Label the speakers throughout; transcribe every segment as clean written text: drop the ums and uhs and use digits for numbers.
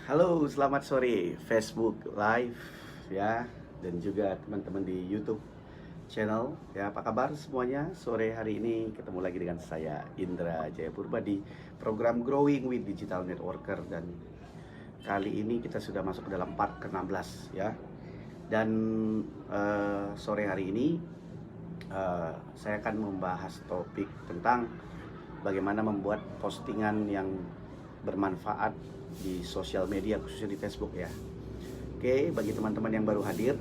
Speaker 1: Halo, selamat sore Facebook Live ya, dan juga teman-teman di YouTube channel ya. Apa kabar semuanya? Sore hari ini ketemu lagi dengan saya Indra Jayapurba di program Growing with Digital Networker, dan kali ini kita sudah masuk ke dalam part ke-16 ya. Dan sore hari ini saya akan membahas topik tentang bagaimana membuat postingan yang bermanfaat di sosial media, khususnya di Facebook ya. Oke, bagi teman-teman yang baru hadir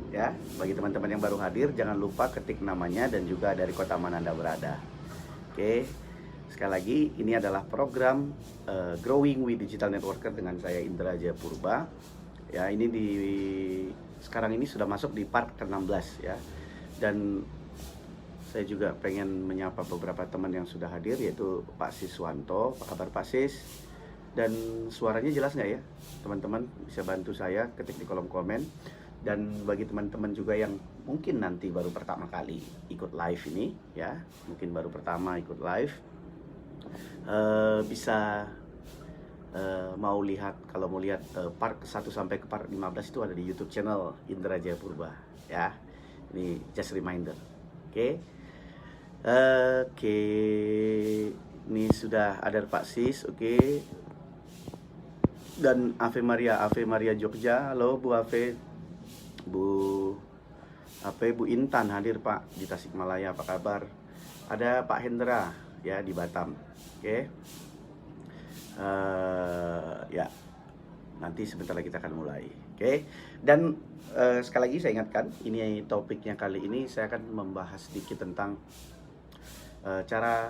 Speaker 1: ya, bagi teman-teman yang baru hadir jangan lupa ketik namanya dan juga dari kota mana Anda berada. Oke, sekali lagi ini adalah program Growing with Digital Networker dengan saya Indra Jayapurba. Ya, ini sekarang ini sudah masuk di part ke-16 ya. Dan saya juga pengen menyapa beberapa teman yang sudah hadir, yaitu Pak Siswanto. Apa kabar Pak Sis? Dan suaranya jelas nggak ya? Teman-teman bisa bantu saya ketik di kolom komen. Dan bagi teman-teman juga yang mungkin nanti baru pertama kali ikut live ini ya, mungkin baru pertama ikut live, bisa mau lihat, kalau mau lihat part 1 sampai ke part 15 itu ada di YouTube channel Indra Jayapurba ya. Ini just reminder. Oke. Oke, ini sudah ada Pak Sis, oke. Dan Ave Maria Jogja. Halo Bu Ave, Bu Intan hadir Pak di Tasikmalaya, apa kabar? Ada Pak Hendra ya di Batam, oke. Ya, nanti sebentar lagi kita akan mulai, oke. Dan sekali lagi saya ingatkan, ini topiknya kali ini saya akan membahas sedikit tentang cara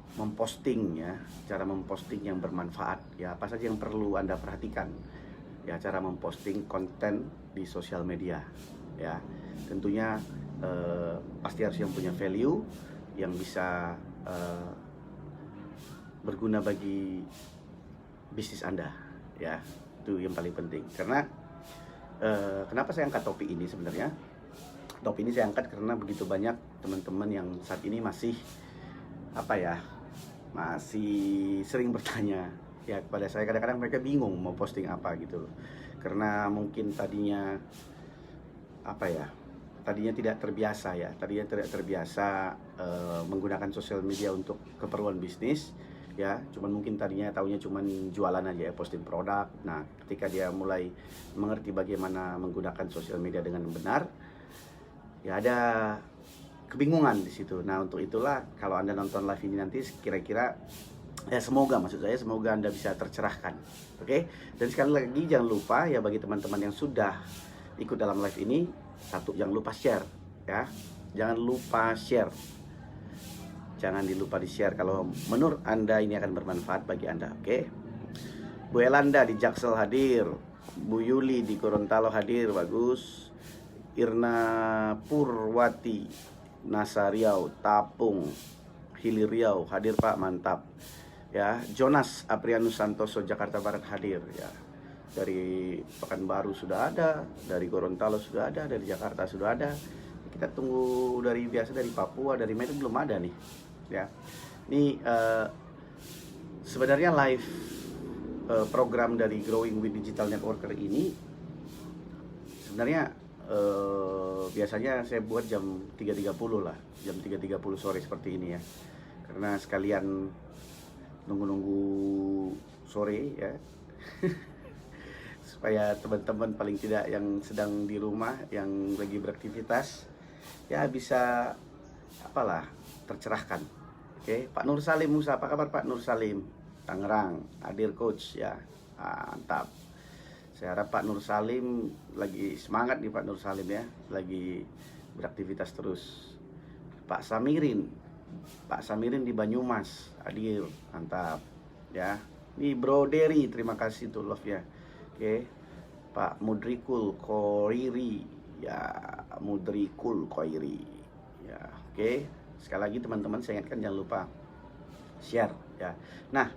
Speaker 1: memposting ya, cara memposting yang bermanfaat ya. Apa saja yang perlu Anda perhatikan ya, cara memposting konten di sosial media ya. Tentunya pasti harus yang punya value, yang bisa berguna bagi bisnis Anda ya. Itu yang paling penting. Karena kenapa saya angkat topik ini sebenarnya? Topik ini saya angkat karena begitu banyak teman-teman yang saat ini masih masih sering bertanya ya kepada saya. Kadang-kadang mereka bingung mau posting apa gitu loh, karena mungkin tadinya tidak terbiasa menggunakan sosial media untuk keperluan bisnis ya. Cuman mungkin tadinya taunya cuman jualan aja ya, posting produk. Nah, ketika dia mulai mengerti bagaimana menggunakan sosial media dengan benar, ya ada kebingungan di situ. Nah, untuk itulah kalau Anda nonton live ini nanti kira-kira ya, semoga Anda bisa tercerahkan. Oke? Dan sekali lagi jangan lupa ya, bagi teman-teman yang sudah ikut dalam live ini, satu, jangan lupa share ya. Jangan lupa share. Jangan dilupa di-share kalau menurut Anda ini akan bermanfaat bagi Anda, oke? Bu Elanda di Jaksel hadir. Bu Yuli di Gorontalo hadir, bagus. Irna Purwati Nasariau, Tapung, Hilir Riau hadir Pak, mantap ya. Jonas Aprianus Santoso Jakarta Barat hadir ya. Dari Pekanbaru sudah ada, dari Gorontalo sudah ada, dari Jakarta sudah ada. Kita tunggu dari Papua, dari Medan belum ada nih ya. Ini sebenarnya live program dari Growing with Digital Networker ini sebenarnya biasanya saya buat jam 3.30 lah, jam 3.30 sore seperti ini ya, karena sekalian nunggu sore ya. Supaya teman-teman paling tidak yang sedang di rumah, yang lagi beraktivitas ya, bisa tercerahkan. Oke, Pak Nur Salim Musa, apa kabar Pak Nur Salim? Tangerang hadir coach ya, mantap. Saya harap Pak Nur Salim lagi semangat nih, Pak Nur Salim ya, lagi beraktivitas terus. Pak Samirin di Banyumas hadir, mantap ya. Ini Bro Derry, terima kasih tuh love ya. Oke. Pak Mudrikul Koiri ya, ya. Oke. Sekali lagi teman-teman saya ingatkan jangan lupa share ya. Nah,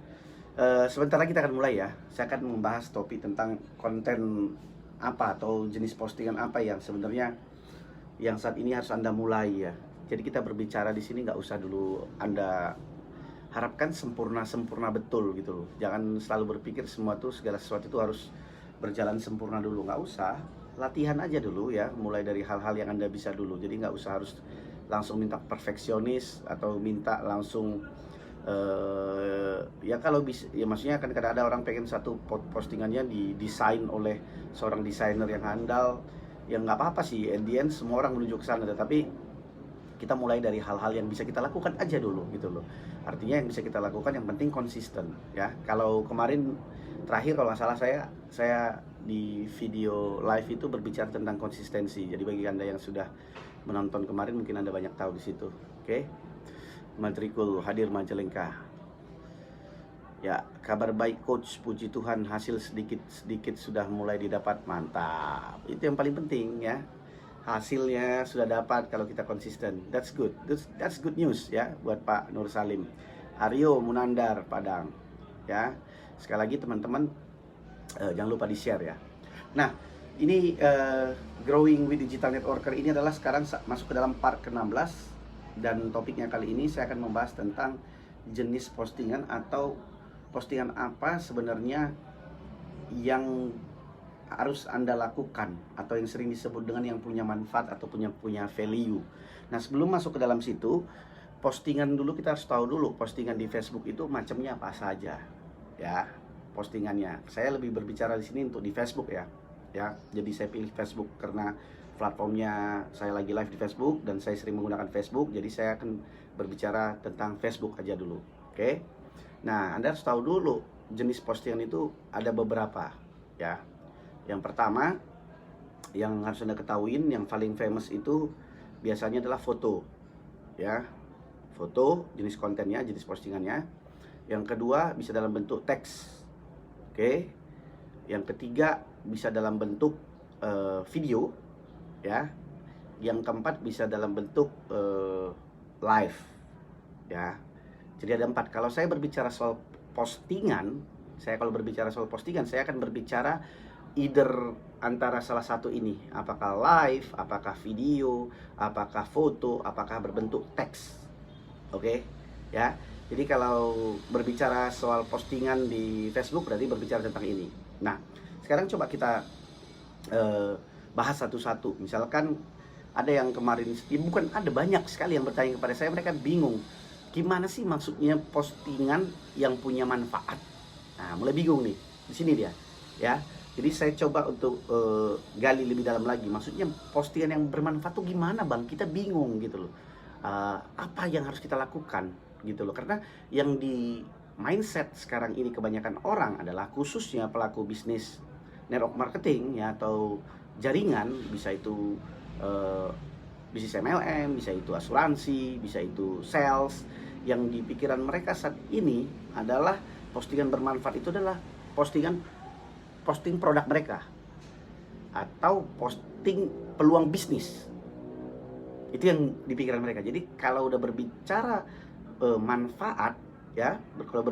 Speaker 1: sebentar lagi kita akan mulai ya. Saya akan membahas topik tentang konten apa atau jenis postingan apa yang sebenarnya yang saat ini harus Anda mulai ya. Jadi kita berbicara di sini nggak usah dulu Anda harapkan sempurna betul gitu loh. Jangan selalu berpikir segala sesuatu itu harus berjalan sempurna dulu. Nggak usah, latihan aja dulu ya, mulai dari hal-hal yang Anda bisa dulu. Jadi nggak usah harus langsung minta perfeksionis atau minta langsung ya kalau bisa ya, maksudnya kan kadang ada orang pengen satu postingannya didesain oleh seorang desainer yang handal. Yang nggak apa-apa sih, at the end semua orang menuju ke sana, tetapi kita mulai dari hal-hal yang bisa kita lakukan aja dulu gitu loh. Artinya yang bisa kita lakukan, yang penting konsisten ya. Kalau kemarin terakhir kalau nggak salah saya di video live itu berbicara tentang konsistensi. Jadi bagi Anda yang sudah menonton kemarin mungkin Anda banyak tahu di situ. Oke. Matrikul hadir Majalengka. Ya, kabar baik coach, puji Tuhan hasil sedikit sudah mulai didapat. Mantap. Itu yang paling penting ya. Hasilnya sudah dapat kalau kita konsisten. That's good. That's good news ya buat Pak Nur Salim. Aryo Munandar Padang. Ya. Sekali lagi teman-teman jangan lupa di-share ya. Nah, ini Growing with Digital Networker ini adalah sekarang masuk ke dalam part ke-16, dan topiknya kali ini saya akan membahas tentang jenis postingan atau postingan apa sebenarnya yang harus Anda lakukan atau yang sering disebut dengan yang punya manfaat atau punya value. Nah, sebelum masuk ke dalam situ, postingan dulu kita harus tahu dulu postingan di Facebook itu macamnya apa saja. Ya, postingannya. Saya lebih berbicara di sini untuk di Facebook ya. Ya, jadi saya pilih Facebook karena platformnya saya lagi live di Facebook dan saya sering menggunakan Facebook, jadi saya akan berbicara tentang Facebook aja dulu. Oke. Nah, Anda harus tahu dulu jenis postingan itu ada beberapa ya. Yang pertama yang harus Anda ketahuin, yang paling famous itu biasanya adalah foto. Ya. Foto, jenis kontennya, jenis postingannya. Yang kedua bisa dalam bentuk teks. Oke. Yang ketiga bisa dalam bentuk video ya. Yang keempat bisa dalam bentuk live ya. Jadi ada 4. Kalau saya berbicara soal postingan, saya akan berbicara either antara salah satu ini, apakah live, apakah video, apakah foto, apakah berbentuk teks. Oke ya. Jadi kalau berbicara soal postingan di Facebook berarti berbicara tentang ini. Nah, sekarang coba kita bahas satu-satu. Misalkan ada yang kemarin, bukan ada, banyak sekali yang bertanya kepada saya, mereka bingung gimana sih maksudnya postingan yang punya manfaat. Nah, mulai bingung nih di sini dia ya. Jadi saya coba untuk gali lebih dalam lagi, maksudnya postingan yang bermanfaat tuh gimana bang, kita bingung gitu loh. Apa yang harus kita lakukan gitu loh, karena yang di mindset sekarang ini kebanyakan orang adalah, khususnya pelaku bisnis network marketing ya, atau jaringan, bisa itu bisnis MLM, bisa itu asuransi, bisa itu sales. Yang di pikiran mereka saat ini adalah postingan bermanfaat itu adalah posting produk mereka atau posting peluang bisnis. Itu yang di pikiran mereka. Jadi kalau udah berbicara manfaat ya, kalau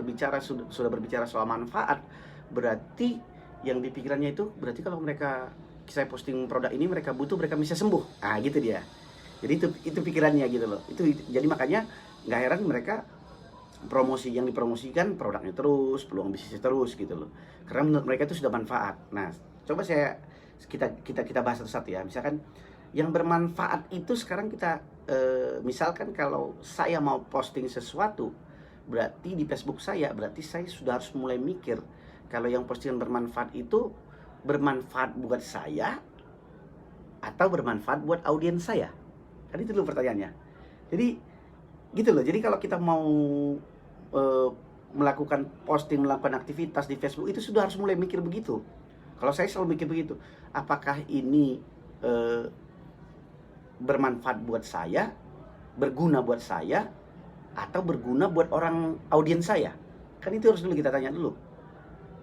Speaker 1: sudah berbicara soal manfaat, berarti yang di pikirannya itu berarti kalau saya posting produk ini mereka butuh, mereka bisa sembuh. Ah, gitu dia. Jadi itu pikirannya gitu loh. Itu jadi makanya nggak heran mereka yang dipromosikan produknya terus, peluang bisnisnya terus gitu loh. Karena menurut mereka itu sudah manfaat. Nah, coba kita bahas satu-satu ya. Misalkan yang bermanfaat itu sekarang kita misalkan kalau saya mau posting sesuatu, berarti di Facebook saya, berarti saya sudah harus mulai mikir kalau yang postingan bermanfaat itu bermanfaat buat saya atau bermanfaat buat audiens saya. Kan itu dulu pertanyaannya. Jadi gitu loh. Jadi kalau kita mau melakukan aktivitas di Facebook, itu sudah harus mulai mikir begitu. Kalau saya selalu mikir begitu, apakah ini bermanfaat buat saya, berguna buat saya, atau berguna buat orang audiens saya? Kan itu harus dulu kita tanya dulu.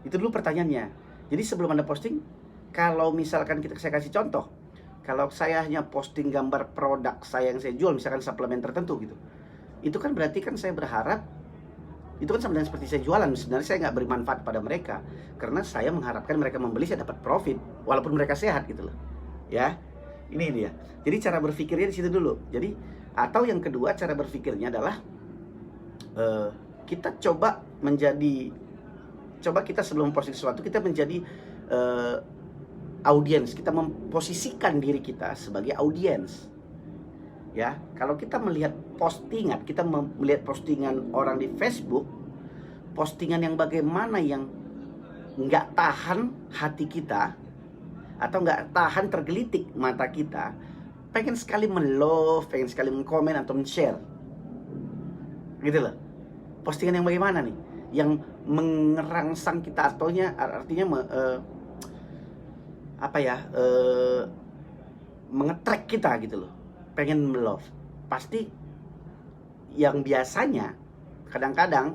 Speaker 1: Itu dulu pertanyaannya. Jadi sebelum Anda posting, kalau misalkan saya kasih contoh, kalau saya hanya posting gambar produk saya yang saya jual, misalkan suplemen tertentu gitu, itu kan berarti kan saya berharap, itu kan sebenarnya seperti saya jualan. Sebenarnya saya nggak beri manfaat pada mereka, karena saya mengharapkan mereka membeli, saya dapat profit, walaupun mereka sehat gitu loh. Ya, ini dia. Jadi cara berpikirnya di situ dulu. Jadi, atau yang kedua cara berpikirnya adalah kita coba kita sebelum posting sesuatu, kita menjadi audiens, kita memposisikan diri kita sebagai audiens. Ya, kalau kita melihat postingan, kita melihat postingan orang di Facebook, postingan yang bagaimana yang nggak tahan hati kita, atau nggak tahan tergelitik mata kita, pengen sekali men-love, pengen sekali men-komen atau men-share, gitu loh. Postingan yang bagaimana nih, yang mengerangsang kita, artinya mengetrack kita gitu loh, pengen love. Pasti yang biasanya kadang-kadang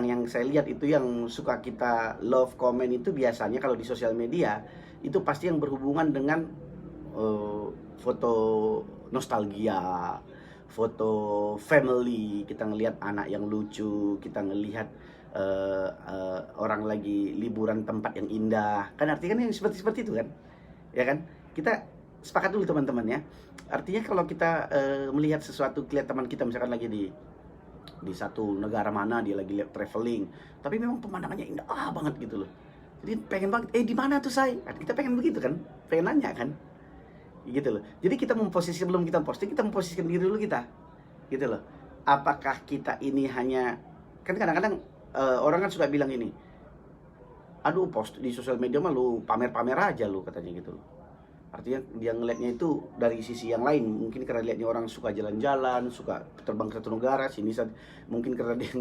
Speaker 1: yang saya lihat itu yang suka kita love, komen itu biasanya kalau di sosial media itu pasti yang berhubungan dengan foto nostalgia, foto family, kita ngelihat anak yang lucu, kita ngelihat orang lagi liburan tempat yang indah, kan artinya kan yang seperti itu kan, ya kan? Kita sepakat dulu teman-teman ya. Artinya kalau kita melihat sesuatu, lihat teman kita misalkan lagi di satu negara mana, dia lagi lihat traveling, tapi memang pemandangannya indah banget gitu loh. Jadi pengen banget, di mana tuh say? Kita pengen begitu kan, pengen nanya kan, gitu loh. Jadi kita sebelum kita posting, kita memposisikan diri dulu kita, gitu loh. Apakah kita ini hanya, kan kadang-kadang orang kan suka bilang ini, aduh post di sosial media mah lu pamer-pamer aja lu, katanya gitu loh. Artinya dia ngelihatnya itu dari sisi yang lain, mungkin karena lihatnya orang suka jalan-jalan, suka terbang ke satu negara sini, mungkin karena dia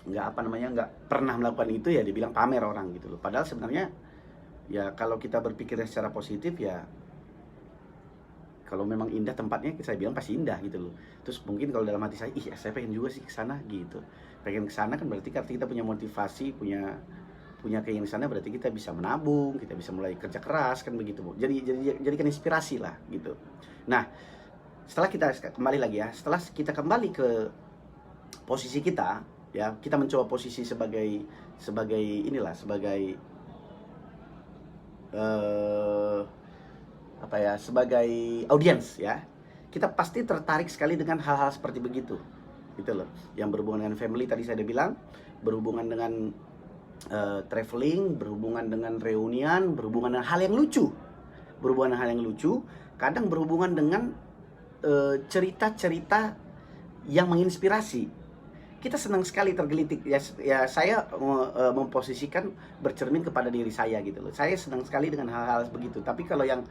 Speaker 1: nggak pernah melakukan itu, ya dibilang pamer orang gitu loh. Padahal sebenarnya ya kalau kita berpikirnya secara positif, ya kalau memang indah tempatnya, saya bilang pasti indah gitu loh. Terus mungkin kalau dalam hati saya pengen juga sih ke sana gitu. Pengen ke sana kan berarti kita punya motivasi, punya keinginan sana, berarti kita bisa menabung, kita bisa mulai kerja keras kan begitu. Jadikan inspirasi lah gitu. Nah, setelah kita kembali lagi ya, setelah kita kembali ke posisi kita, ya, kita mencoba posisi sebagai sebagai audiens ya. Kita pasti tertarik sekali dengan hal-hal seperti begitu, gitu loh. Yang berhubungan dengan family tadi saya udah bilang, berhubungan dengan traveling, berhubungan dengan reunian, berhubungan dengan hal yang lucu, kadang berhubungan dengan cerita-cerita yang menginspirasi. Kita senang sekali tergelitik ya saya memposisikan bercermin kepada diri saya gitu loh. Saya senang sekali dengan hal-hal begitu. Tapi kalau yang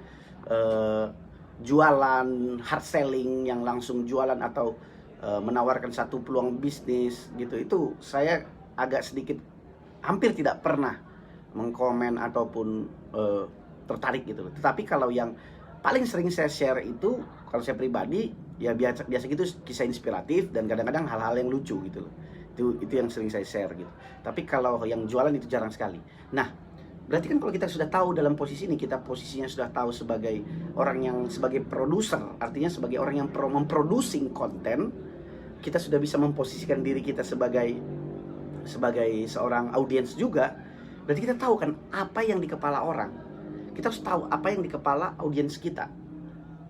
Speaker 1: jualan, hard selling, yang langsung jualan atau menawarkan satu peluang bisnis gitu, itu saya agak sedikit, hampir tidak pernah mengkomen ataupun tertarik gitu loh. Tetapi kalau yang paling sering saya share itu, kalau saya pribadi ya biasa gitu, kisah inspiratif dan kadang-kadang hal-hal yang lucu gitu loh. Itu yang sering saya share gitu. Tapi kalau yang jualan itu jarang sekali. Nah, berarti kan kalau kita sudah tahu dalam posisi ini, kita posisinya sudah tahu sebagai orang yang, sebagai produser, artinya sebagai orang yang memproducing konten, kita sudah bisa memposisikan diri kita sebagai seorang audiens juga. Berarti kita tahu kan apa yang di kepala orang. Kita harus tahu apa yang di kepala audiens kita,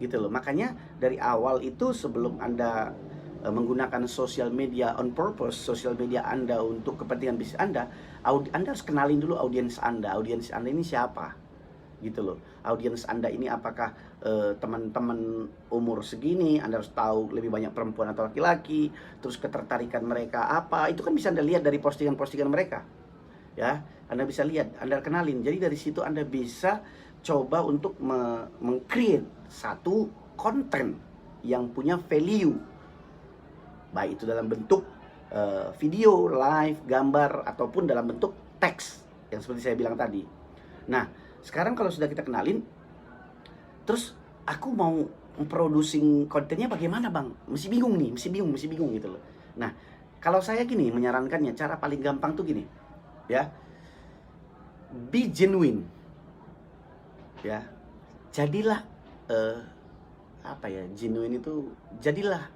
Speaker 1: gitu loh. Makanya dari awal itu, sebelum Anda menggunakan sosial media on purpose, sosial media Anda untuk kepentingan bisnis Anda harus kenalin dulu audiens Anda. Audiens Anda ini siapa, gitu loh. Audiens Anda ini apakah teman-teman umur segini, Anda harus tahu lebih banyak perempuan atau laki-laki, terus ketertarikan mereka apa, itu kan bisa Anda lihat dari postingan-postingan mereka. Ya, Anda bisa lihat, Anda kenalin. Jadi dari situ Anda bisa coba untuk meng-create satu konten yang punya value, baik itu dalam bentuk video, live, gambar, ataupun dalam bentuk teks yang seperti saya bilang tadi. Nah, sekarang kalau sudah kita kenalin, terus aku mau memproducing kontennya bagaimana bang? Mesti bingung gitu loh. Nah, kalau saya gini menyarankannya, cara paling gampang tuh gini, ya, be genuine, ya, jadilah genuine itu jadilah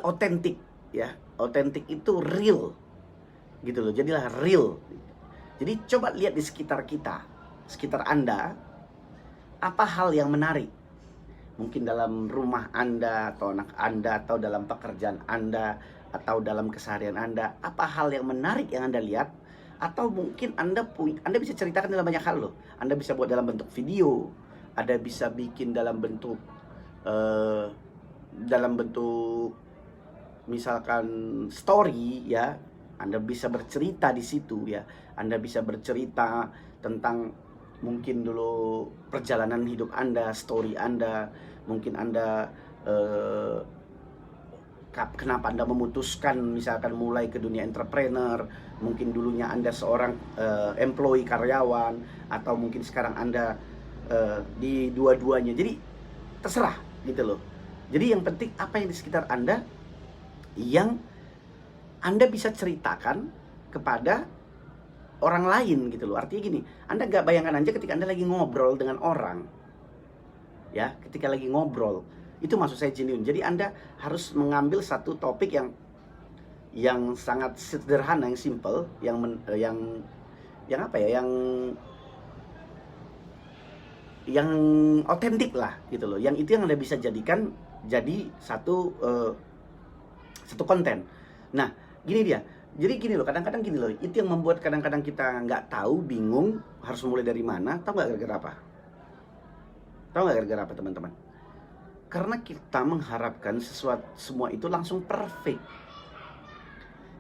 Speaker 1: otentik, ya. Otentik itu real, gitu loh. Jadilah real. Jadi coba lihat di sekitar kita, sekitar Anda, apa hal yang menarik. mungkin dalam rumah Anda atau anak Anda atau dalam pekerjaan Anda atau dalam keseharian Anda, apa hal yang menarik yang Anda lihat? Atau mungkin Anda bisa ceritakan dalam banyak hal loh. Anda bisa buat dalam bentuk video, Anda bisa bikin dalam bentuk misalkan story ya. Anda bisa bercerita di situ ya. Anda bisa bercerita tentang mungkin dulu perjalanan hidup Anda, story Anda, mungkin Anda kenapa Anda memutuskan misalkan mulai ke dunia entrepreneur, mungkin dulunya Anda seorang employee, karyawan, atau mungkin sekarang Anda di dua-duanya. Jadi terserah gitu loh. Jadi yang penting apa yang di sekitar Anda yang Anda bisa ceritakan kepada orang lain gitu loh. Artinya gini, Anda gak bayangkan aja ketika Anda lagi ngobrol dengan orang, ya, ketika lagi ngobrol, itu maksud saya genuine. Jadi Anda harus mengambil satu topik yang sangat sederhana, yang simple, yang otentik lah gitu loh. Yang itu yang Anda bisa jadikan jadi satu konten. Nah, gini dia. Jadi gini loh, kadang-kadang gini loh, itu yang membuat kadang-kadang kita nggak tahu, bingung harus mulai dari mana. Tahu nggak gara-gara apa? Tahu nggak gara-gara apa, teman-teman? Karena kita mengharapkan semua itu langsung perfect.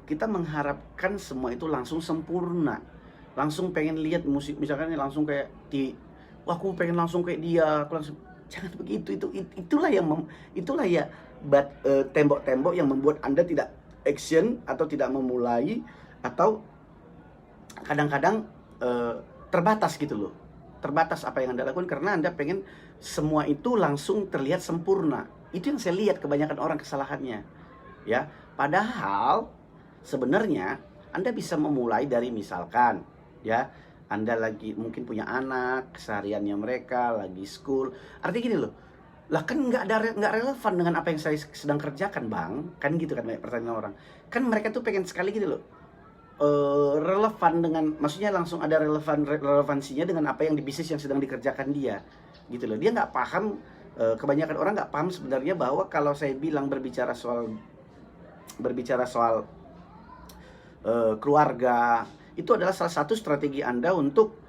Speaker 1: Kita mengharapkan semua itu langsung sempurna. Langsung pengen lihat musik, misalkan langsung kayak wah, aku pengen langsung kayak dia, aku langsung. Jangan begitu. Itulah ya tembok-tembok yang membuat Anda tidak action atau tidak memulai, atau kadang-kadang terbatas gitu loh. Terbatas apa yang Anda lakukan karena Anda pengen semua itu langsung terlihat sempurna. Itu yang saya lihat kebanyakan orang kesalahannya. Ya, padahal sebenarnya Anda bisa memulai dari misalkan ya, Anda lagi mungkin punya anak, kesehariannya mereka lagi school. Artinya gini loh, lah kan nggak relevan dengan apa yang saya sedang kerjakan, Bang. Kan gitu kan pertanyaan orang. Kan mereka tuh pengen sekali gitu loh, relevan dengan, maksudnya langsung ada relevansinya dengan apa yang di bisnis yang sedang dikerjakan dia, gitu loh. Dia nggak paham, kebanyakan orang nggak paham sebenarnya bahwa kalau saya bilang berbicara soal keluarga, itu adalah salah satu strategi Anda untuk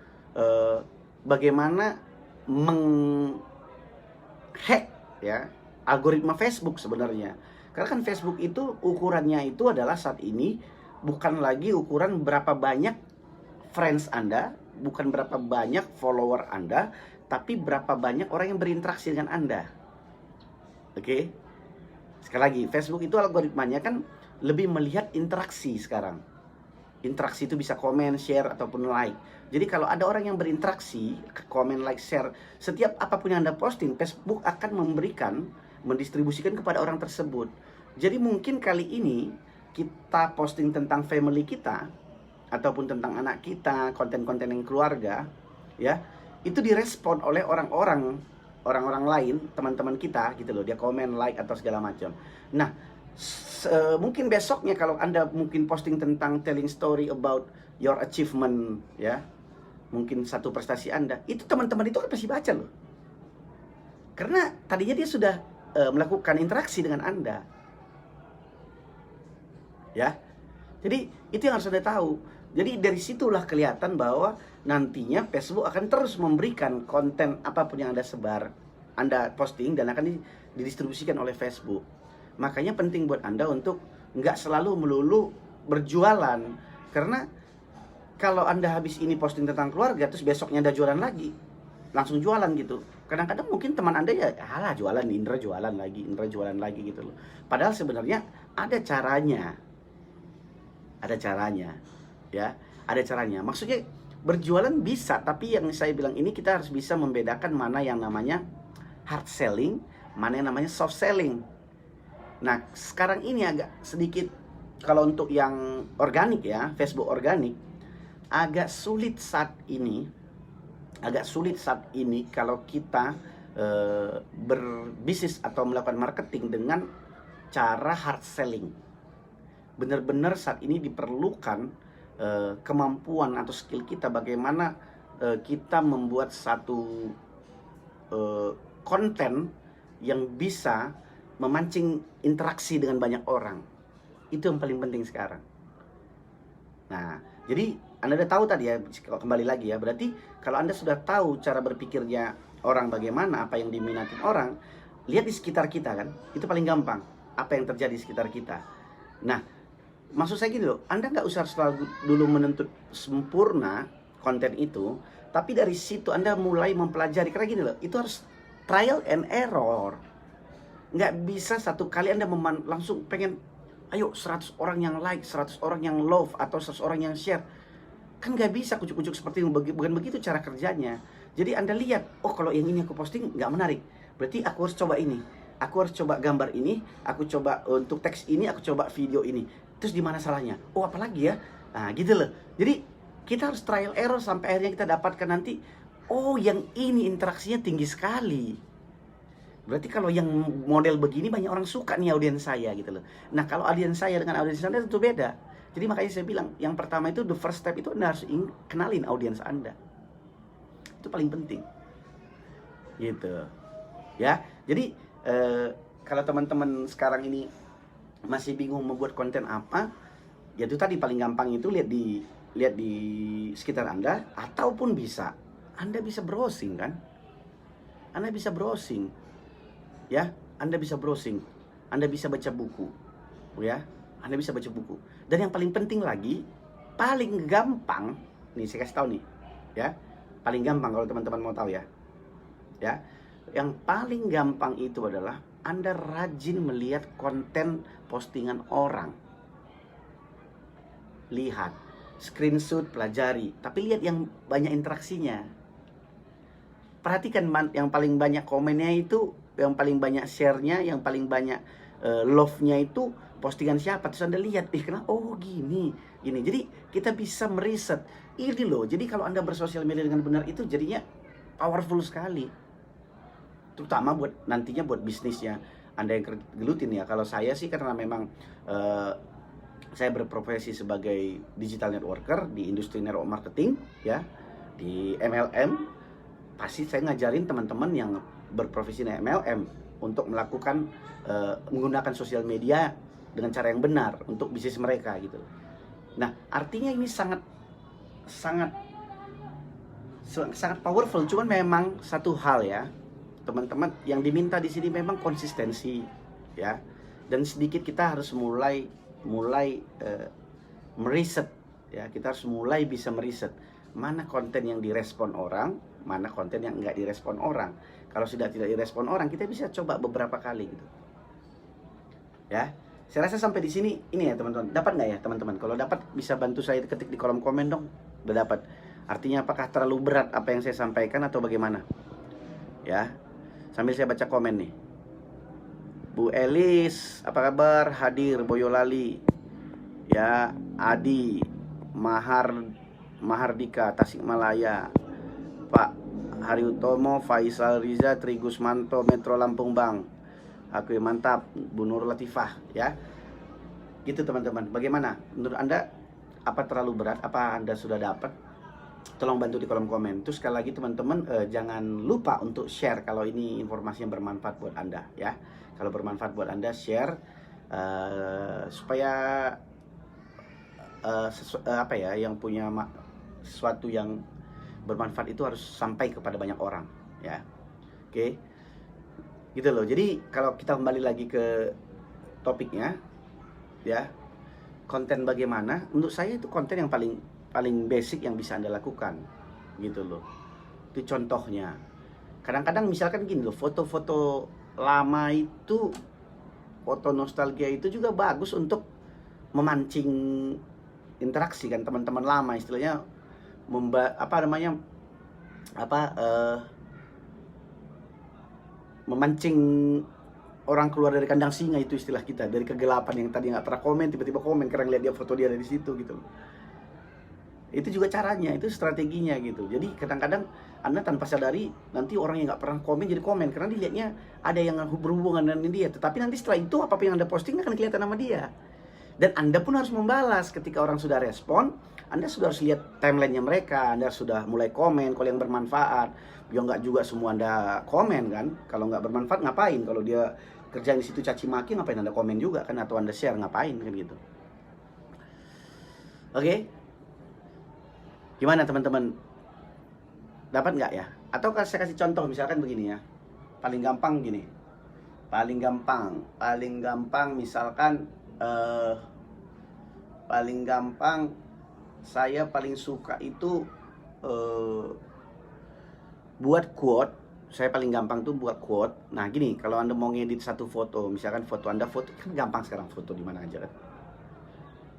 Speaker 1: bagaimana menghack ya algoritma Facebook sebenarnya. Karena kan Facebook itu ukurannya itu adalah saat ini bukan lagi ukuran berapa banyak friends Anda, bukan berapa banyak follower Anda, tapi berapa banyak orang yang berinteraksi dengan Anda. Oke? Sekali lagi, Facebook itu algoritmanya kan lebih melihat interaksi sekarang. Interaksi itu bisa komen, share, ataupun like. Jadi kalau ada orang yang berinteraksi, komen, like, share, setiap apapun yang Anda posting, Facebook akan mendistribusikan kepada orang tersebut. Jadi mungkin kali ini kita posting tentang family kita, ataupun tentang anak kita, konten-konten yang keluarga, ya, itu direspon oleh orang-orang lain, teman-teman kita gitu loh. Dia komen, like, atau segala macam. Nah, mungkin besoknya kalau Anda mungkin posting tentang telling story about your achievement ya, mungkin satu prestasi Anda, itu teman-teman itu kan pasti baca loh. Karena tadinya dia sudah melakukan interaksi dengan Anda. Ya. Jadi itu yang harus Anda tahu. Jadi dari situlah kelihatan bahwa nantinya Facebook akan terus memberikan konten apapun yang Anda sebar, Anda posting, dan akan didistribusikan oleh Facebook. Makanya penting buat Anda untuk nggak selalu melulu berjualan. Karena kalau Anda habis ini posting tentang keluarga, terus besoknya Anda jualan lagi, langsung jualan gitu. Kadang-kadang mungkin teman Anda ya, alah jualan, Indra jualan lagi gitu loh. Padahal sebenarnya ada caranya. Ya, ada caranya. Maksudnya berjualan bisa, tapi yang saya bilang ini kita harus bisa membedakan mana yang namanya hard selling, mana yang namanya soft selling. Nah, sekarang ini agak sedikit, kalau untuk yang organik ya, Facebook organik, agak sulit saat ini kalau kita berbisnis atau melakukan marketing dengan cara hard selling. Benar-benar saat ini diperlukan kemampuan atau skill kita bagaimana kita membuat satu konten yang bisa memancing interaksi dengan banyak orang. Itu yang paling penting sekarang. Nah, jadi Anda udah tahu tadi ya, kembali lagi ya, berarti kalau Anda sudah tahu cara berpikirnya orang bagaimana, apa yang diminatin orang, lihat di sekitar kita kan, itu paling gampang, apa yang terjadi di sekitar kita. Nah, maksud saya gini loh, Anda nggak usah selalu dulu menuntut sempurna konten itu, tapi dari situ Anda mulai mempelajari, karena gini loh, itu harus trial and error. Nggak bisa satu kali Anda langsung pengen, ayo 100 orang yang like, 100 orang yang love, atau 100 orang yang share. Kan nggak bisa kucuk-kucuk seperti itu, bukan begitu cara kerjanya. Jadi Anda lihat, oh kalau yang ini aku posting nggak menarik, berarti aku harus coba ini. Aku harus coba gambar ini, aku coba untuk teks ini, aku coba video ini. Terus di mana salahnya? Oh apalagi ya? Nah gitu loh. Jadi kita harus trial error sampai akhirnya kita dapatkan nanti, oh yang ini interaksinya tinggi sekali. Berarti kalau yang model begini banyak orang suka nih audiens saya gitu loh. Nah kalau audiens saya dengan audiens Anda tentu beda. Jadi makanya saya bilang, yang pertama itu the first step itu Anda harus kenalin audiens Anda. Itu paling penting. Gitu. Ya. Jadi kalau teman-teman sekarang ini masih bingung membuat konten apa, ya itu tadi paling gampang itu lihat di sekitar Anda, ataupun Anda bisa browsing kan? Anda bisa browsing. Ya, Anda bisa browsing. Anda bisa baca buku. Ya, Anda bisa baca buku. Dan yang paling penting lagi, paling gampang, nih saya kasih tahu nih, ya. Paling gampang kalau teman-teman mau tahu ya. Ya. Yang paling gampang itu adalah Anda rajin melihat konten postingan orang. Lihat, screenshot, pelajari, tapi lihat yang banyak interaksinya. Perhatikan yang paling banyak komennya itu, yang paling banyak share-nya, yang paling banyak love-nya itu postingan siapa. Terus Anda lihat, kenapa? Oh gini. Jadi kita bisa meriset. Ini loh, jadi kalau Anda bersosial media dengan benar itu jadinya powerful sekali. Terutama nantinya buat bisnisnya Anda yang gelutin ya. Kalau saya sih karena memang saya berprofesi sebagai digital networker di industri network marketing ya, di MLM. Pasti saya ngajarin teman-teman yang berprofesi di MLM untuk melakukan menggunakan sosial media dengan cara yang benar untuk bisnis mereka gitu. Nah, artinya ini sangat powerful. Cuman memang satu hal ya, teman-teman, yang diminta di sini memang konsistensi ya. Dan sedikit kita harus mulai meriset ya. Kita harus mulai bisa meriset mana konten yang direspon orang, mana konten yang enggak direspon orang. Kalau sudah tidak direspon orang, kita bisa coba beberapa kali gitu. Ya. Saya rasa sampai di sini ini ya teman-teman. Dapat nggak ya teman-teman? Kalau dapat bisa bantu saya ketik di kolom komen dong. Udah dapat. Artinya apakah terlalu berat apa yang saya sampaikan atau bagaimana? Ya. Sambil saya baca komen nih. Bu Elis, apa kabar? Hadir Boyolali. Ya, Adi Mahardika Tasikmalaya. Pak Hariutomo, Faisal Riza, Trigusmanto, Metro Lampung Bang. Aku mantap, Bu Nur Latifah ya. Gitu teman-teman. Bagaimana? Menurut Anda apa terlalu berat? Apa Anda sudah dapat? Tolong bantu di kolom komen. Terus sekali lagi teman-teman jangan lupa untuk share kalau ini informasi yang bermanfaat buat Anda ya. Kalau bermanfaat buat Anda share supaya apa ya, yang punya sesuatu yang bermanfaat itu harus sampai kepada banyak orang ya. Oke. Gitu loh. Jadi kalau kita kembali lagi ke topiknya ya, konten bagaimana, menurut saya itu konten yang paling basic yang bisa Anda lakukan gitu loh. Itu contohnya. Kadang-kadang misalkan gini loh, foto-foto lama itu, foto nostalgia itu juga bagus untuk memancing interaksi kan, teman-teman lama istilahnya memancing orang keluar dari kandang singa, itu istilah kita, dari kegelapan yang tadi nggak pernah komen tiba-tiba komen karena lihat dia foto dia dari situ gitu loh. Itu juga caranya, itu strateginya gitu. Jadi kadang-kadang Anda tanpa sadari nanti orang yang nggak pernah komen jadi komen karena dilihatnya ada yang berhubungan dengan dia. Tetapi nanti setelah itu apapun yang Anda posting akan kelihatan sama dia. Dan Anda pun harus membalas ketika orang sudah respon, Anda sudah harus lihat timelinenya mereka, Anda sudah mulai komen kalau yang bermanfaat. Ya nggak juga semua Anda komen kan. Kalau nggak bermanfaat ngapain? Kalau dia kerja di situ caci maki, ngapain Anda komen juga kan, atau Anda share, ngapain kan gitu. Oke. Gimana teman-teman? Dapat nggak ya? Atau saya kasih contoh misalkan begini ya. Paling gampang gini. Paling gampang misalkan paling gampang saya paling suka itu buat quote. Saya paling gampang tuh buat quote. Nah gini, kalau Anda mau ngedit satu foto, misalkan foto Anda, foto kan gampang sekarang, foto di mana aja kan.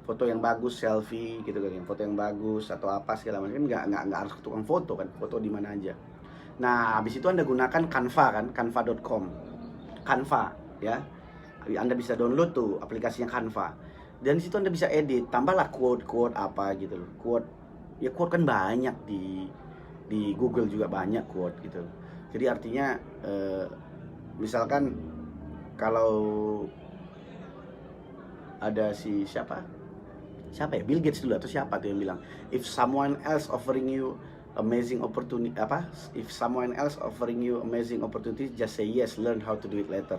Speaker 1: Foto yang bagus, selfie gitu kan, foto yang bagus atau apa segala macam, nggak harus ke tukang foto kan, foto di mana aja. Nah habis itu Anda gunakan Canva kan, canva.com, Canva ya. Anda bisa download tuh aplikasinya Canva. Dan di situ Anda bisa edit, tambahlah quote apa gitu loh. Quote kan banyak di Google juga banyak quote gitu. Jadi artinya misalkan kalau ada siapa ya, Bill Gates dulu atau siapa tuh yang bilang, if someone else offering you amazing opportunity just say yes, learn how to do it later.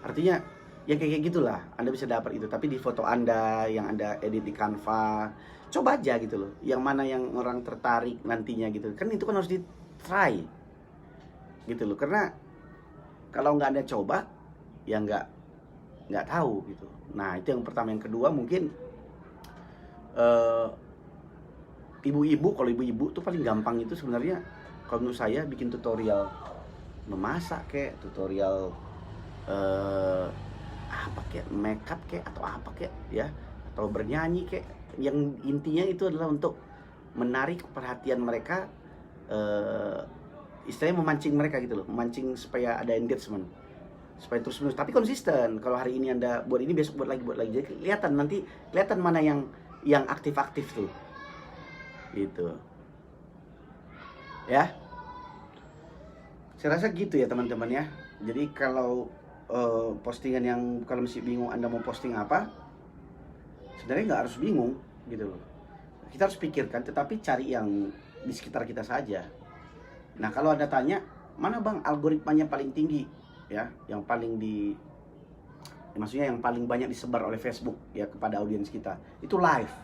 Speaker 1: Artinya ya kayak gitulah, Anda bisa dapat itu. Tapi di foto Anda yang Anda edit di Canva, coba aja gitu loh, yang mana yang orang tertarik nantinya gitu kan. Itu kan harus di try gitu loh, karena kalau nggak Anda coba ya nggak tahu gitu. Nah itu yang pertama. Yang kedua mungkin ibu-ibu, kalau ibu-ibu tuh paling gampang itu sebenarnya kalau menurut saya bikin tutorial memasak kayak, tutorial apa kayak makeup kayak, atau apa kayak ya, atau bernyanyi kayak, yang intinya itu adalah untuk menarik perhatian mereka, istilahnya memancing mereka gitu loh, memancing supaya ada engagement, supaya terus menerus, tapi konsisten. Kalau hari ini Anda buat ini, besok buat lagi, jadi kelihatan mana yang aktif tuh gitu ya. Saya rasa gitu ya teman-teman ya. Jadi kalau postingan yang, kalau masih bingung Anda mau posting apa, sebenarnya nggak harus bingung gitu loh. Kita harus pikirkan, tetapi cari yang di sekitar kita saja. Nah kalau Anda tanya, mana bang algoritmanya paling tinggi ya, yang paling maksudnya yang paling banyak disebar oleh Facebook ya kepada audiens kita, itu live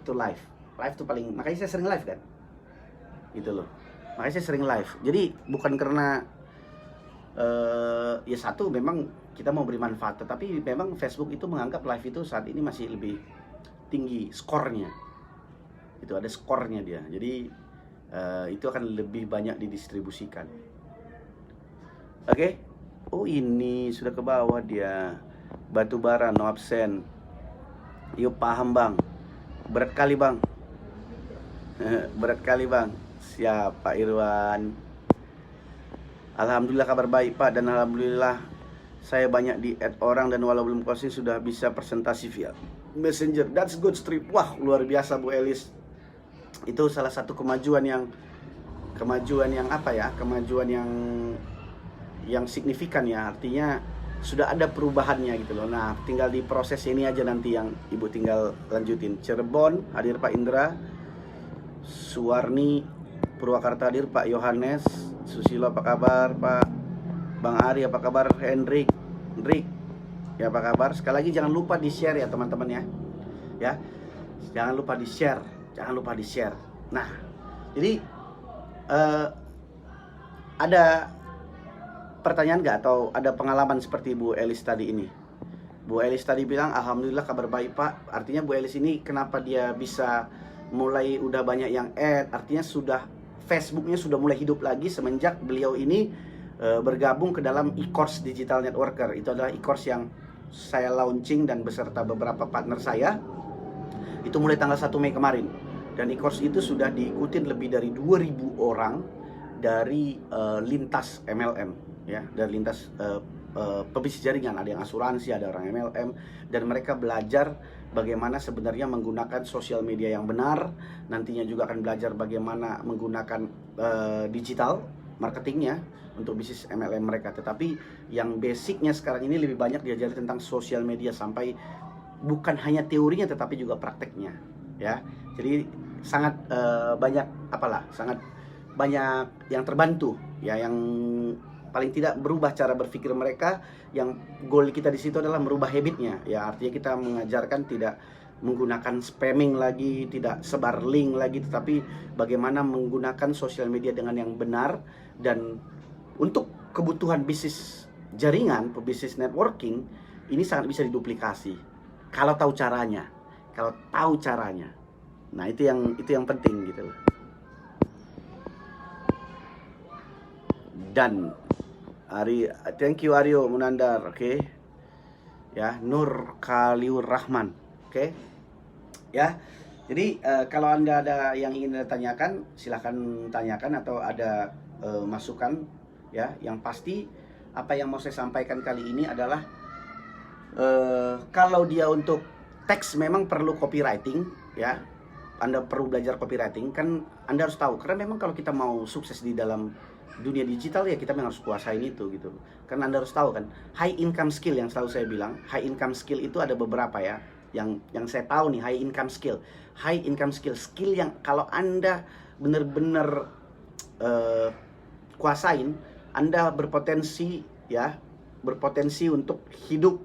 Speaker 1: itu paling, makanya saya sering live kan gitu loh. Makanya saya sering live. Jadi bukan karena ya satu, memang kita mau beri manfaat, tetapi memang Facebook itu menganggap live itu saat ini masih lebih tinggi skornya. Itu ada skornya dia. Jadi itu akan lebih banyak didistribusikan. Oke. Oh ini sudah ke bawah dia. Batubara no absen. Yuk paham bang. Berat kali bang. Berat kali bang. Siap Pak Irwan. Alhamdulillah kabar baik Pak, dan alhamdulillah saya banyak di add orang, dan walau belum closing sudah bisa presentasi via Messenger. That's good strip. Wah luar biasa Bu Elis. Itu salah satu kemajuan yang apa ya? Kemajuan yang signifikan ya. Artinya sudah ada perubahannya gitu loh. Nah tinggal di proses ini aja nanti yang Ibu tinggal lanjutin. Cirebon hadir Pak Indra, Suwarni Purwakarta hadir Pak Yohanes, Susilo apa kabar Pak, Bang Ari apa kabar, Hendrik ya apa kabar. Sekali lagi jangan lupa di share ya teman-teman ya, jangan lupa di share. Nah jadi ada pertanyaan nggak, atau ada pengalaman seperti Bu Elis tadi ini? Bu Elis tadi bilang alhamdulillah kabar baik Pak. Artinya Bu Elis ini kenapa dia bisa mulai udah banyak yang add, artinya Facebooknya sudah mulai hidup lagi semenjak beliau ini bergabung ke dalam e-course Digital Networker. Itu adalah e-course yang saya launching dan beserta beberapa partner saya. Itu mulai tanggal 1 Mei kemarin. Dan e-course itu sudah diikuti lebih dari 2.000 orang dari lintas MLM ya, dari lintas pebisnis jaringan. Ada yang asuransi, ada orang MLM, dan mereka belajar bagaimana sebenarnya menggunakan sosial media yang benar. Nantinya juga akan belajar bagaimana menggunakan digital marketingnya untuk bisnis MLM mereka. Tetapi yang basicnya sekarang ini lebih banyak diajari tentang sosial media, sampai bukan hanya teorinya tetapi juga prakteknya, ya. Jadi sangat sangat banyak yang terbantu, ya, yang paling tidak berubah cara berpikir mereka. Yang goal kita di situ adalah merubah habitnya, ya. Artinya kita mengajarkan tidak menggunakan spamming lagi, tidak sebar link lagi, tetapi bagaimana menggunakan sosial media dengan yang benar. Dan untuk kebutuhan bisnis jaringan, bisnis networking, ini sangat bisa diduplikasi kalau tahu caranya. Nah, itu yang penting gitu loh. Dan thank you Aryo Munandar, oke. Ya, Nur Kaliur Rahman, oke. Ya. Jadi kalau Anda ada yang ingin Anda tanyakan, silahkan tanyakan atau ada masukan, ya. Yang pasti apa yang mau saya sampaikan kali ini adalah kalau dia untuk teks memang perlu copywriting, ya. Anda perlu belajar copywriting, kan Anda harus tahu. Karena memang kalau kita mau sukses di dalam dunia digital, ya kita memang harus kuasain itu gitu. Karena Anda harus tahu kan, high income skill yang selalu saya bilang, high income skill itu ada beberapa, ya. Yang saya tahu nih, high income skill yang kalau Anda benar-benar kuasain, Anda berpotensi, ya, untuk hidup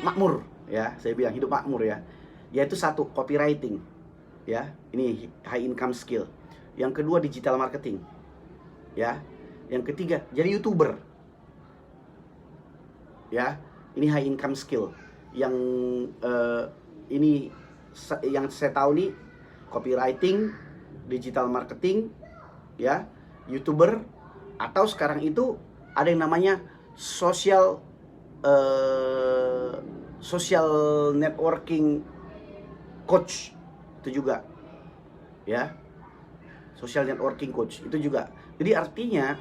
Speaker 1: makmur, ya. Saya bilang hidup makmur, ya. Yaitu satu, copywriting, ya. Ini high income skill. Yang kedua, digital marketing, ya. Yang ketiga, jadi YouTuber, ya. Ini high income skill. Yang ini yang saya tahu nih, copywriting, digital marketing, ya, YouTuber, atau sekarang itu ada yang namanya social networking coach, itu juga, ya. Social networking coach itu juga. Jadi artinya,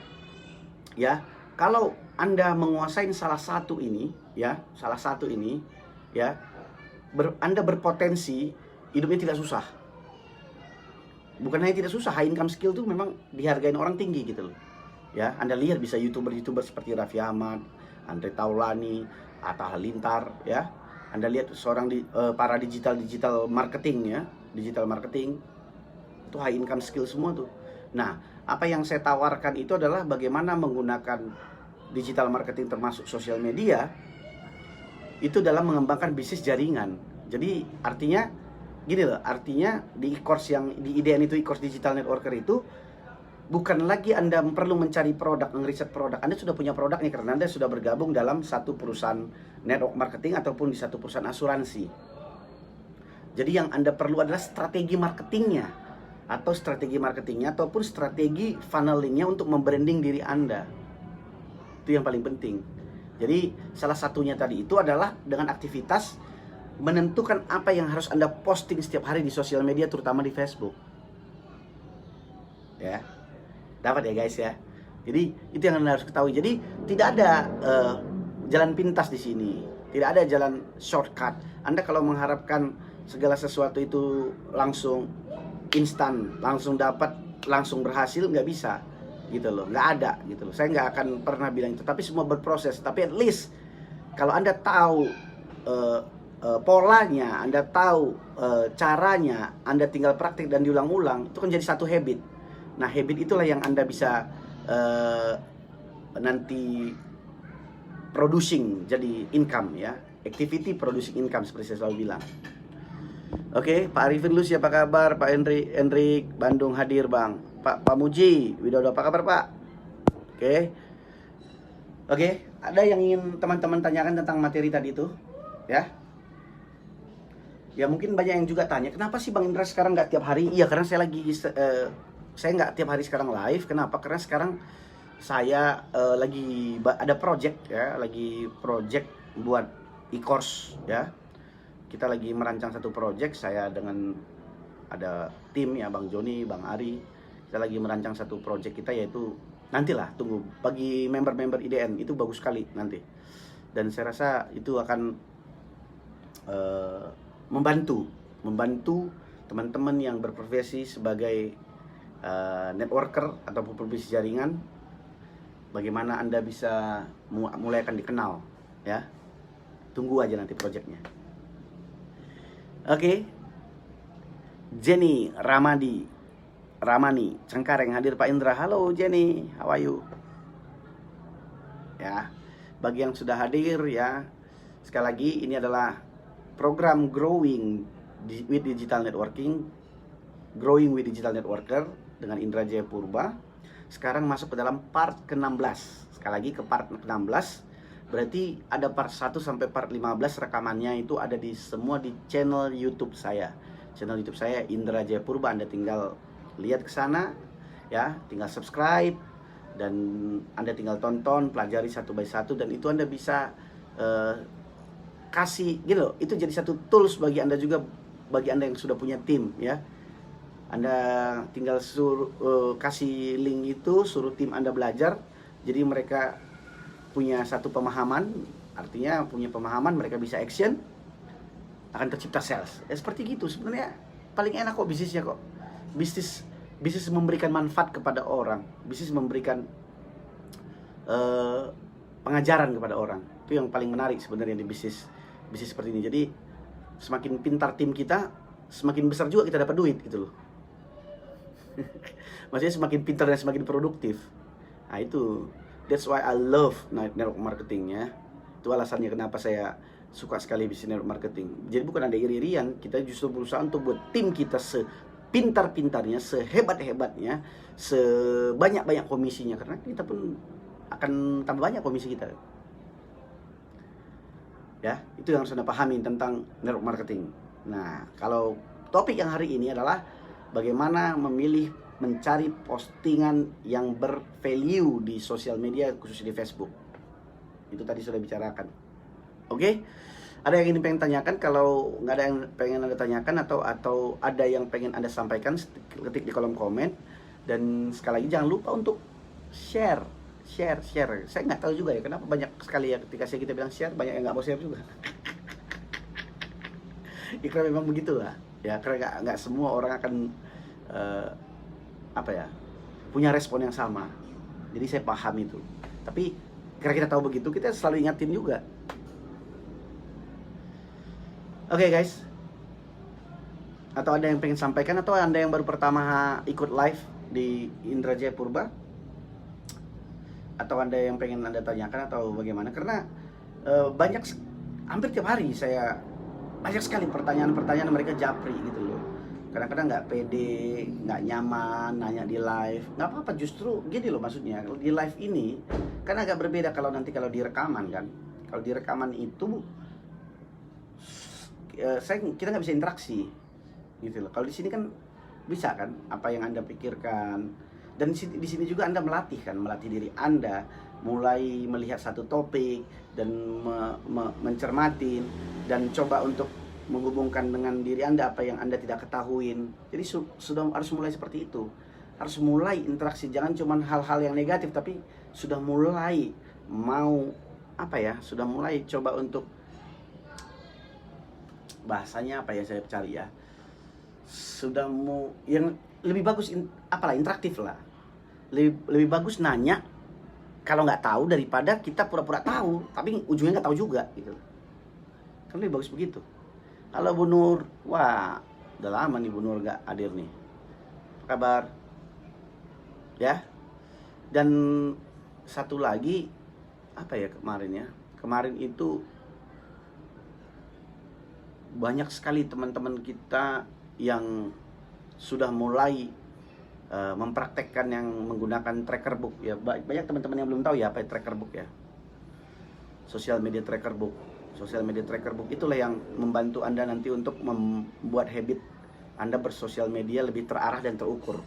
Speaker 1: ya, kalau Anda menguasai salah satu ini, ya, Anda berpotensi hidupnya tidak susah. Bukan hanya tidak susah, high income skill tuh memang dihargain orang tinggi gitu loh. Ya, Anda lihat bisa YouTuber seperti Raffi Ahmad, Andre Taulani, Atta Halilintar, ya. Anda lihat seorang para digital marketing, ya, digital marketing itu high income skill semua tuh. Nah, apa yang saya tawarkan itu adalah bagaimana menggunakan digital marketing termasuk sosial media itu dalam mengembangkan bisnis jaringan. Jadi artinya gini loh, artinya di e-course yang di IDN itu, e-course digital networker itu, bukan lagi Anda perlu mencari produk, ngeriset produk. Anda sudah punya produknya karena Anda sudah bergabung dalam satu perusahaan network marketing ataupun di satu perusahaan asuransi. Jadi yang Anda perlu adalah strategi marketingnya, ataupun strategi funnelingnya untuk membranding diri Anda. Itu yang paling penting. Jadi salah satunya tadi itu adalah dengan aktivitas menentukan apa yang harus Anda posting setiap hari di sosial media, terutama di Facebook. Ya. Dapat ya guys, ya. Jadi itu yang Anda harus ketahui. Jadi tidak ada jalan pintas di sini. Tidak ada jalan shortcut. Anda kalau mengharapkan segala sesuatu itu langsung instan, langsung dapat, langsung berhasil, nggak bisa gitu loh, nggak ada gitu loh. Saya nggak akan pernah bilang itu, tapi semua berproses. Tapi at least kalau Anda tahu polanya, Anda tahu caranya, Anda tinggal praktik dan diulang-ulang, itu kan jadi satu habit. Nah, habit itulah yang Anda bisa nanti producing jadi income, ya. Activity producing income seperti saya selalu bilang. Oke, Pak Arifin Lucy apa kabar? Pak Hendrik Bandung hadir, Bang. Pak Muji Widodo apa kabar, Pak? Oke, ada yang ingin teman-teman tanyakan tentang materi tadi itu, ya? Ya mungkin banyak yang juga tanya, kenapa sih Bang Indra sekarang nggak tiap hari? Iya, karena saya nggak tiap hari sekarang live. Kenapa? Karena sekarang saya lagi ada project, ya, buat e-course, ya. Kita lagi merancang satu project, saya dengan ada tim, ya, Bang Joni, Bang Ari. Kita lagi merancang satu project kita, yaitu nantilah tunggu bagi member-member IDN, itu bagus sekali nanti. Dan saya rasa itu akan membantu teman-teman yang berprofesi sebagai networker ataupun pebisnis jaringan, bagaimana Anda bisa mulai akan dikenal, ya. Tunggu aja nanti projectnya. Oke. Jenny Ramani Cengkareng hadir Pak Indra. Halo Jenny, how are you? Ya, bagi yang sudah hadir ya, sekali lagi ini adalah program Growing with Digital Networking, Growing with Digital Networker dengan Indra Jaya Purba. Sekarang masuk ke dalam part ke-16. Sekali lagi ke part ke-16. Berarti ada part 1 sampai part 15 rekamannya itu ada di semua di channel YouTube saya. Channel YouTube saya Indra Jaya Purba. Anda tinggal lihat ke sana ya, tinggal subscribe dan Anda tinggal tonton, pelajari satu by satu, dan itu Anda bisa kasih gitu loh. Itu jadi satu tools bagi Anda juga, bagi Anda yang sudah punya tim ya. Anda tinggal kasih link itu, suruh tim Anda belajar. Jadi mereka punya satu pemahaman, artinya punya pemahaman, mereka bisa action, akan tercipta sales. Ya seperti gitu sebenarnya, paling enak kok bisnisnya kok. Bisnis memberikan manfaat kepada orang, bisnis memberikan pengajaran kepada orang. Itu yang paling menarik sebenarnya di bisnis seperti ini. Jadi semakin pintar tim kita, semakin besar juga kita dapat duit gitu loh. Maksudnya semakin pintar dan semakin produktif. Nah itu, that's why I love network marketing ya. Itu alasannya kenapa saya suka sekali bisnis network marketing. Jadi bukan ada iri-irian, kita justru berusaha untuk buat tim kita sepintar-pintarnya, sehebat-hebatnya, sebanyak-banyak komisinya, karena kita pun akan tambah banyak komisi kita. Ya, itu yang harus Anda pahami tentang network marketing. Nah, kalau topik yang hari ini adalah bagaimana memilih mencari postingan yang bervalue di sosial media, khususnya di Facebook. Itu tadi sudah bicarakan. Oke? Ada yang ingin pengen tanyakan? Kalau nggak ada yang pengen Anda tanyakan atau ada yang pengen Anda sampaikan, ketik di kolom komen. Dan sekali lagi jangan lupa untuk share. Saya nggak tahu juga ya kenapa banyak sekali ya ketika kita bilang share, banyak yang nggak mau share juga. Karena memang begitu lah. Ya, karena nggak semua orang akan punya respon yang sama. Jadi saya paham itu. Tapi karena kita tahu begitu, kita selalu ingatin juga. Oke guys, atau ada yang pengen sampaikan, atau Anda yang baru pertama ikut live di Indra Jaya Purba, atau Anda yang pengen Anda tanyakan atau bagaimana? Karena hampir tiap hari saya banyak sekali pertanyaan mereka japri gitu loh. Kadang-kadang nggak pede, nggak nyaman nanya di live. Nggak apa-apa, justru gini loh maksudnya. Kalau di live ini kan agak berbeda kalau di rekaman kan. Kalau di rekaman itu kita nggak bisa interaksi gitu loh. Kalau di sini kan bisa kan, apa yang Anda pikirkan. Dan di sini juga Anda melatih diri Anda, mulai melihat satu topik dan mencermatin dan coba untuk menghubungkan dengan diri Anda apa yang Anda tidak ketahuin. Jadi sudah harus mulai seperti itu. Harus mulai interaksi, jangan cuma hal-hal yang negatif, tapi sudah mulai sudah mulai coba untuk bahasanya saya cari ya. Sudah mau yang lebih bagus interaktif lah. Lebih bagus nanya kalau nggak tahu daripada kita pura-pura tahu tapi ujungnya nggak tahu juga gitu. Kan lebih bagus begitu. Halo Bu Nur, wah udah lama nih Bu Nur nggak hadir nih. Apa kabar? Ya. Dan satu lagi kemarin itu banyak sekali teman-teman kita yang sudah mulai mempraktekkan yang menggunakan tracker book ya. Banyak teman-teman yang belum tahu ya apa itu tracker book ya. Social media tracker book itulah yang membantu Anda nanti untuk membuat habit Anda bersosial media lebih terarah dan terukur.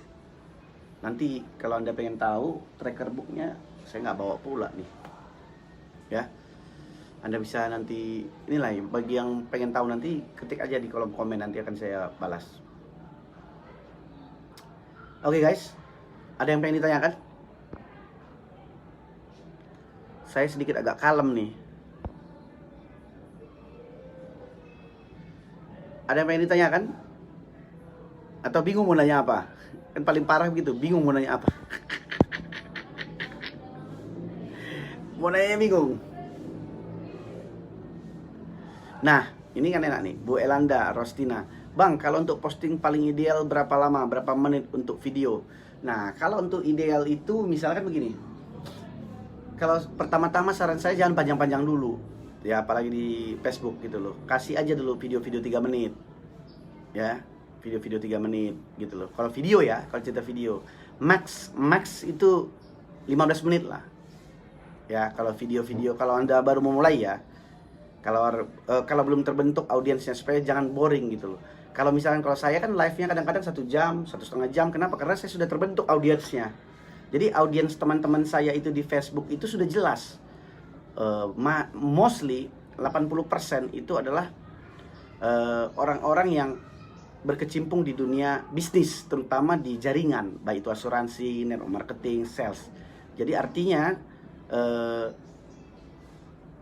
Speaker 1: Nanti kalau Anda pengen tahu tracker booknya, saya nggak bawa pula nih ya. Anda bisa nanti bagi yang pengen tahu nanti ketik aja di kolom komen, nanti akan saya balas. Oke guys, ada yang pengen ditanyakan? Saya sedikit agak kalem nih. Ada yang pengen ditanyakan? Atau bingung mau nanya apa? Kan paling parah begitu, bingung mau nanya apa. Mau nanya bingung. Nah, ini kan enak nih, Bu Elanda Rostina. Bang, kalau untuk posting paling ideal berapa lama, berapa menit untuk video? Nah, kalau untuk ideal itu misalkan begini. Kalau pertama-tama saran saya jangan panjang-panjang dulu. Ya, apalagi di Facebook gitu loh. Kasih aja dulu video-video 3 menit. Ya, video-video 3 menit gitu loh. Kalau video ya, kalau cerita video. Max itu 15 menit lah. Ya, kalau video-video, kalau Anda baru memulai ya. Kalau belum terbentuk audiensnya, supaya jangan boring gitu loh. Kalau misalkan kalau saya kan live-nya kadang-kadang 1 jam, 1,5 jam. Kenapa? Karena saya sudah terbentuk audiensnya. Jadi audiens teman-teman saya itu di Facebook itu sudah jelas. Mostly 80% itu adalah orang-orang yang berkecimpung di dunia bisnis, terutama di jaringan, baik itu asuransi, network marketing, sales. Jadi artinya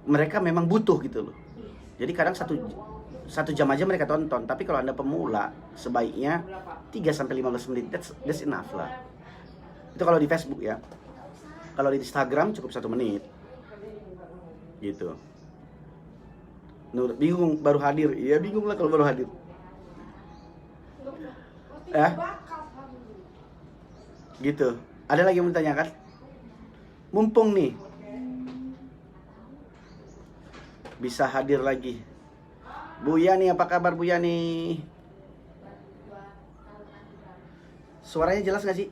Speaker 1: mereka memang butuh gitu loh. Jadi kadang satu jam aja mereka tonton. Tapi kalau Anda pemula, sebaiknya 3-15 menit. That's enough lah. Itu kalau di Facebook ya. Kalau di Instagram cukup 1 menit. Gitu. Nur, bingung baru hadir. Iya bingung lah kalau baru hadir. Ya. Gitu. Ada lagi yang mau ditanyakan? Mumpung nih bisa hadir lagi. Bu Yani, apa kabar Bu Yani? Suaranya jelas gak sih?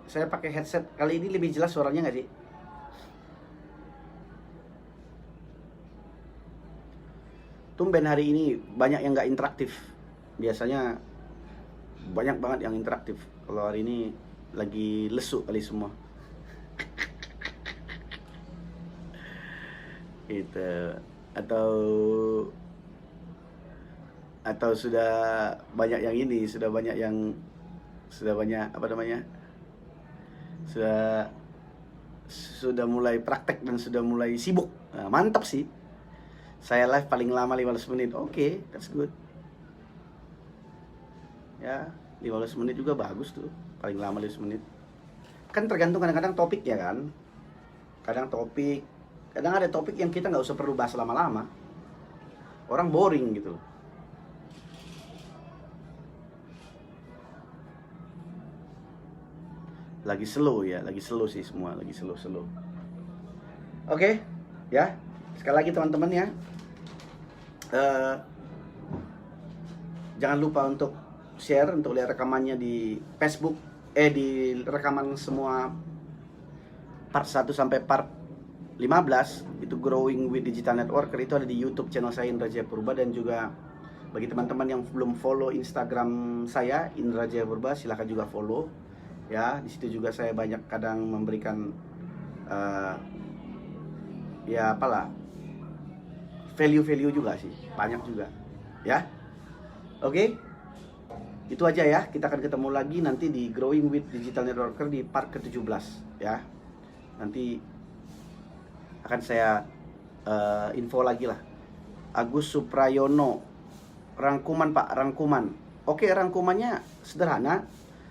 Speaker 1: Saya pakai headset kali ini lebih jelas suaranya gak sih? Tumben hari ini banyak yang gak interaktif. Biasanya banyak banget yang interaktif. Kalau hari ini lagi lesu kali semua. Gitu. Atau sudah banyak yang ini, sudah banyak apa namanya, sudah mulai praktek dan sudah mulai sibuk. Nah, mantap sih. Saya live paling lama 15 menit. Oke, that's good. Ya, 15 menit juga bagus tuh. Paling lama 15 menit. Kan tergantung kadang-kadang topik ya kan. Kadang ada topik yang kita nggak usah perlu bahas lama-lama. Orang boring gitu loh. Lagi slow sih semua, lagi slow. Oke, ya. Sekali lagi teman-teman ya. Jangan lupa untuk share, untuk lihat rekamannya di Facebook, di rekaman semua part 1 sampai part 15 itu Growing with Digital Networker, itu ada di YouTube channel saya Indra Jayapurba. Dan juga bagi teman-teman yang belum follow Instagram saya Indra Jayapurba, silahkan juga follow ya. Di situ juga saya banyak kadang memberikan ya apalah, value juga sih, banyak juga ya. Oke, itu aja ya. Kita akan ketemu lagi nanti di Growing with Digital Networker di part ke-17 ya. Nanti akan saya info lagi lah. Agus Suprayono, rangkuman Pak, rangkuman. Oke, rangkumannya sederhana.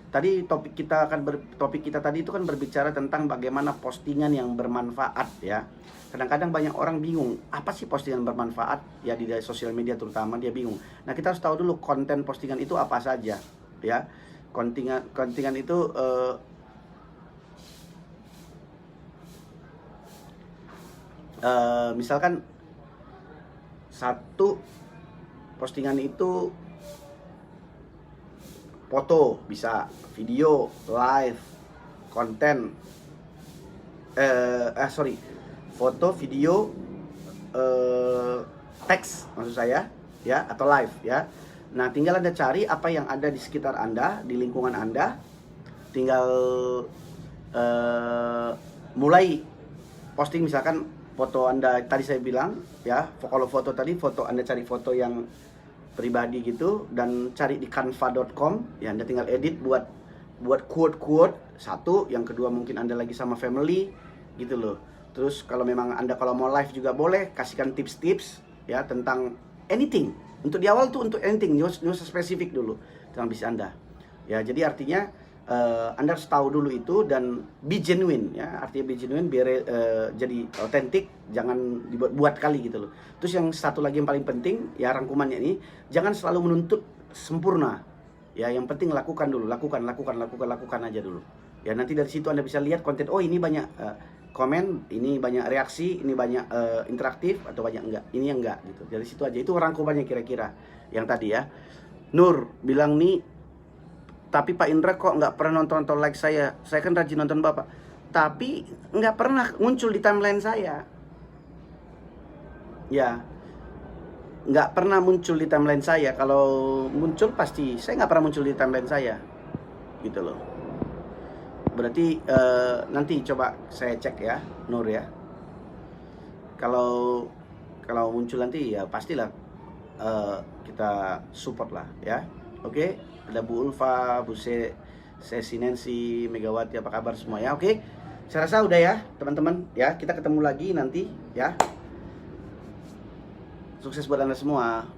Speaker 1: Tadi topik kita tadi itu kan berbicara tentang bagaimana postingan yang bermanfaat ya. Kadang-kadang banyak orang bingung, apa sih postingan bermanfaat ya di sosial media, terutama dia bingung. Nah, kita harus tahu dulu konten postingan itu apa saja ya. Kontingan itu misalkan satu postingan itu foto, bisa video, live, konten, foto, video, teks maksud saya ya, atau live ya. Nah, tinggal Anda cari apa yang ada di sekitar Anda, di lingkungan Anda. Tinggal mulai posting, misalkan foto Anda tadi saya bilang ya, kalau foto tadi, Anda cari foto yang pribadi gitu dan cari di canva.com ya. Anda tinggal edit, buat quote satu, yang kedua mungkin Anda lagi sama family gitu loh. Terus kalau memang Anda kalau mau live juga boleh, kasihkan tips-tips ya tentang anything. Untuk di awal tuh untuk anything, news spesifik dulu tentang bisnis Anda. Ya, jadi artinya Anda harus tahu dulu itu dan be genuine ya, artinya be genuine biar jadi otentik, jangan dibuat-buat kali gitu loh. Terus yang satu lagi yang paling penting ya, rangkumannya ini, jangan selalu menuntut sempurna ya, yang penting lakukan dulu, lakukan aja dulu ya. Nanti dari situ Anda bisa lihat konten, oh ini banyak komen, ini banyak reaksi, ini banyak interaktif, atau banyak enggak, ini yang enggak gitu. Dari situ aja, itu rangkumannya kira-kira yang tadi ya. Nur bilang nih, tapi Pak Indra kok nggak pernah nonton like saya kan rajin nonton Bapak, tapi nggak pernah muncul di timeline saya ya, nggak pernah muncul di timeline saya. Kalau muncul pasti saya nggak pernah muncul di timeline saya gitu loh. Berarti nanti coba saya cek ya Nur ya, kalau muncul nanti ya pastilah kita support lah ya. Oke, ada Bu Ulfa, Bu Sesi Nancy, Megawati, apa kabar semua ya? Oke, saya rasa udah ya teman-teman ya, kita ketemu lagi nanti ya. Sukses buat Anda semua.